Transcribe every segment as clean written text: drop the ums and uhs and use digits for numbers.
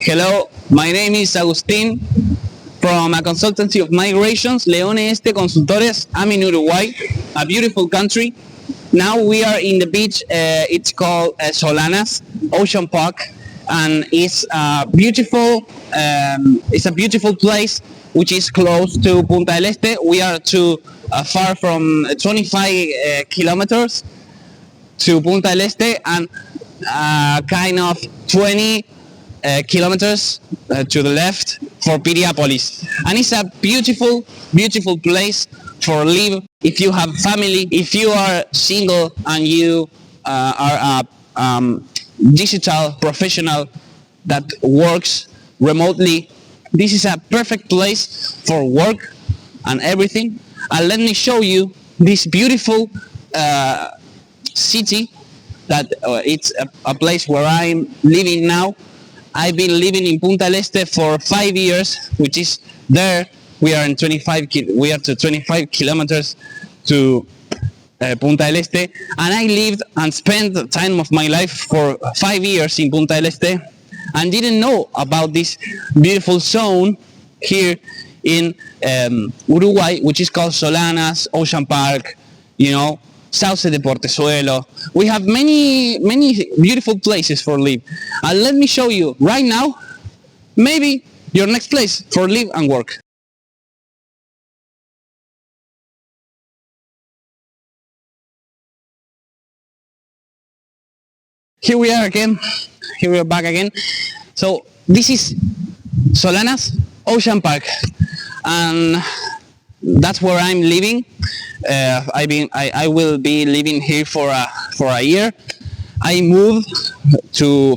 Hello, my name is Agustin from a consultancy of migrations, Leone Este Consultores. I'm in Uruguay, a beautiful country. Now we are in the beach. It's called Solanas Ocean Park, and it's a beautiful. It's a beautiful place which is close to Punta del Este. We are too far from 25 kilometers to Punta del Este, and kind of 20 kilometers to the left for Piriápolis. And it's a beautiful, beautiful place for live. If you have family, if you are single and you are a digital professional that works remotely, this is a perfect place for work and everything. And let me show you this beautiful city that it's a place where I'm living now. I've been living in Punta del Este for 5 years, which is there. We are to 25 kilometers to Punta del Este, and I lived and spent the time of my life for 5 years in Punta del Este, and didn't know about this beautiful zone here in Uruguay, which is called Solanas Ocean Park. You know, Sauce de Portezuelo. We have many beautiful places for live. And let me show you right now, maybe your next place for live and work. Here we are again. Here we are back again. So this is Solanas Ocean Park, and that's where I'm living. I will be living here for a year. I moved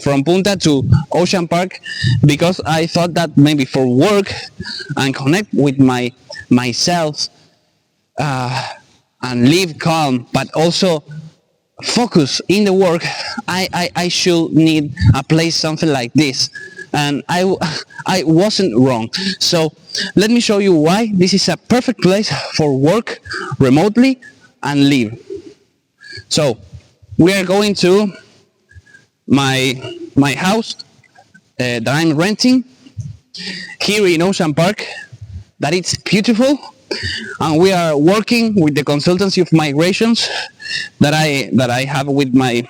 from Punta to Ocean Park because I thought that maybe for work and connect with myself and live calm, but also focus in the work, I should need a place something like this. And I wasn't wrong. So let me show you why this is a perfect place for work remotely and live. So we are going to my house that I'm renting here in Ocean Park. That it's beautiful, and we are working with the consultancy of migrations that I have with my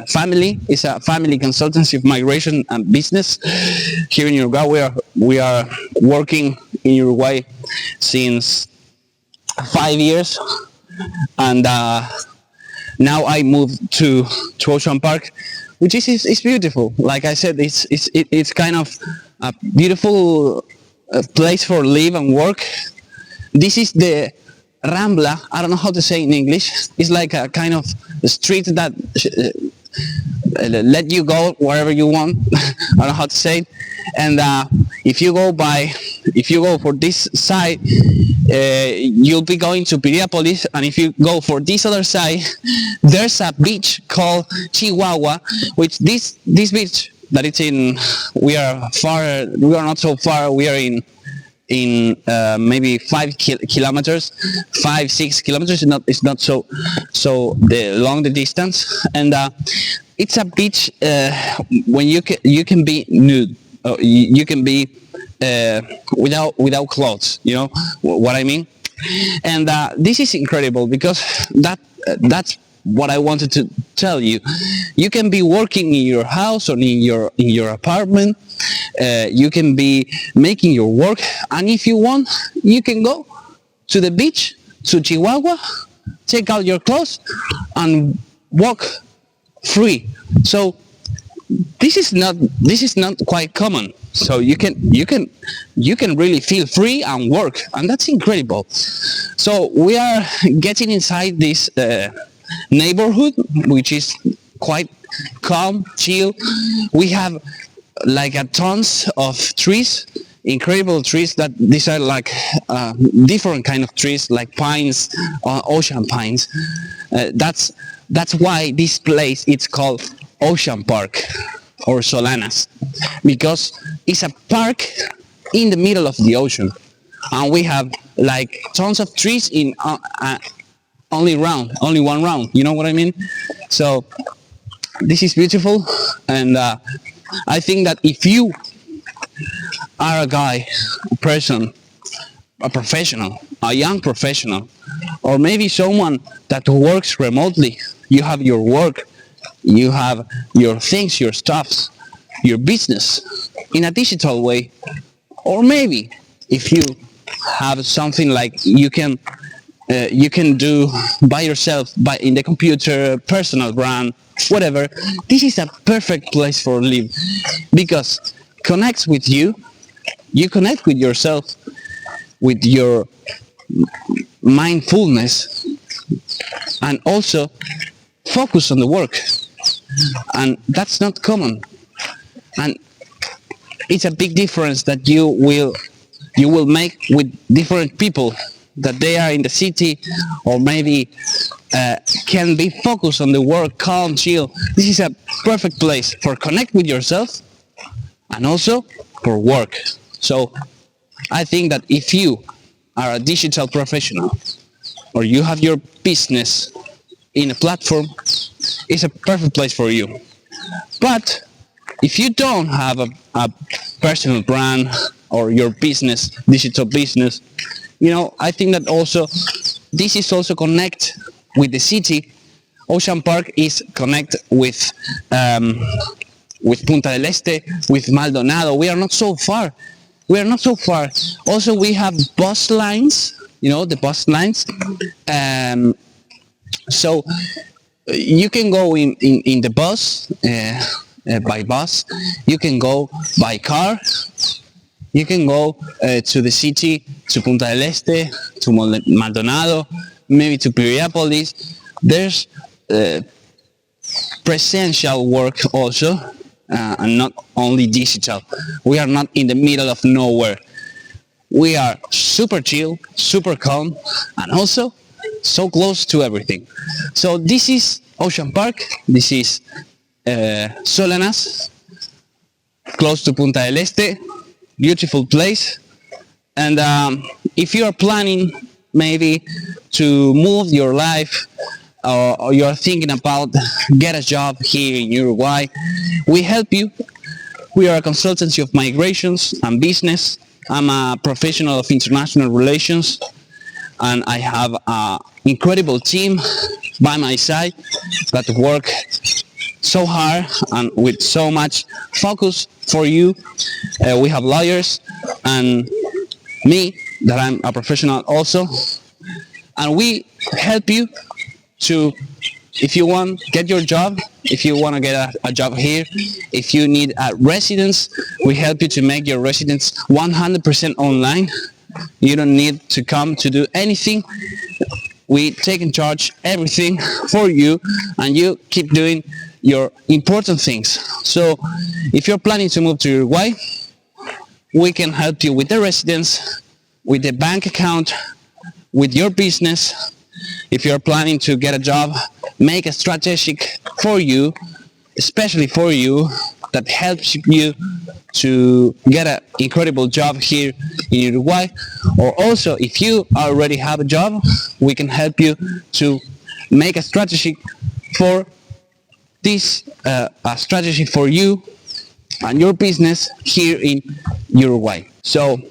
family. Is a family consultancy of migration and business here in Uruguay. We are working in Uruguay since 5 years, and now I moved to Ocean Park, which is beautiful. Like I said, it's kind of a beautiful place for live and work. This is the Rambla. I don't know how to say in English. It's like a kind of street that let you go wherever you want. I don't know how to say it. And if you go for this side, you'll be going to Piriápolis, and if you go for this other side, there's a beach called Chihuahua, which this beach that it's in, we are not so far. We are in maybe 5 kilometers, 5-6 kilometers. It's not so long the distance, and it's a beach when you can be nude. You can be without clothes. You know what I mean? And this is incredible because that's what I wanted to tell you. You can be working in your house or in your apartment. You can be making your work, and if you want, you can go to the beach, to Chihuahua, take out your clothes, and walk free. So this is not quite common. So you can really feel free and work, and that's incredible. So we are getting inside this neighborhood, which is quite calm, chill. We have like a tons of trees, incredible trees. That these are like different kind of trees, like pines, ocean pines. That's why this place it's called Ocean Park or Solanas, because it's a park in the middle of the ocean, and we have like tons of trees in only one round. You know what I mean? So this is beautiful, and I think that if you are a guy, a person, a professional, a young professional, or maybe someone that works remotely, you have your work, you have your things, your stuffs, your business in a digital way, or maybe if you have something like you can do by yourself, by in the computer, personal brand, whatever. This is a perfect place for live because connects with you. You connect with yourself, with your mindfulness, and also focus on the work. And that's not common. And it's a big difference that you will make with different people that they are in the city or maybe can be focused on the work, calm, chill. This is a perfect place for connect with yourself and also for work. So I think that if you are a digital professional or you have your business in a platform, it's a perfect place for you. But if you don't have a personal brand or your business, digital business, I think that also this is also connect with the city. Ocean Park is connect with Punta del Este, with Maldonado. We are not so far. Also, we have bus lines, the bus lines. So you can go in the bus, by bus. You can go by car. You can go to the city, to Punta del Este, to Maldonado, maybe to Piriápolis. There's presential work also, and not only digital. We are not in the middle of nowhere. We are super chill, super calm, and also so close to everything. So this is Ocean Park. This is Solanas, close to Punta del Este. Beautiful place. And if you are planning maybe to move your life, or you are thinking about get a job here in Uruguay, we help you. We are a consultancy of migrations and business. I'm a professional of international relations, and I have an incredible team by my side that work so hard and with so much focus for you. We have lawyers and me, that I'm a professional also, and we help you to, if you want, get your job. If you want to get a job here, if you need a residence, we help you to make your residence 100% online. You don't need to come to do anything. We take in charge everything for you, and you keep doing your important things. So if you're planning to move to Uruguay, we can help you with the residence, with the bank account, with your business. If you're planning to get a job, make a strategic for you, especially for you, that helps you to get an incredible job here in Uruguay. Or also, if you already have a job, we can help you to make a strategy for this, a strategy for you and your business here in Uruguay. So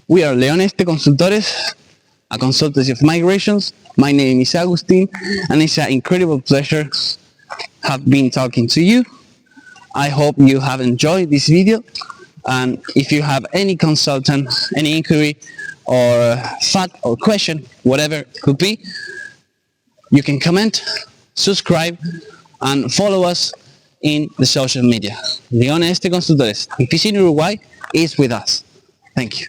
we are Leone Este Consultores, a consultancy of migrations. My name is Agustin, and it's an incredible pleasure have been talking to you. I hope you have enjoyed this video, and if you have any consultant, any inquiry or fact or question, whatever it could be, you can comment, subscribe, and follow us in the social media. Leone Este Consultores. If it's in Uruguay, it's with us. Thank you.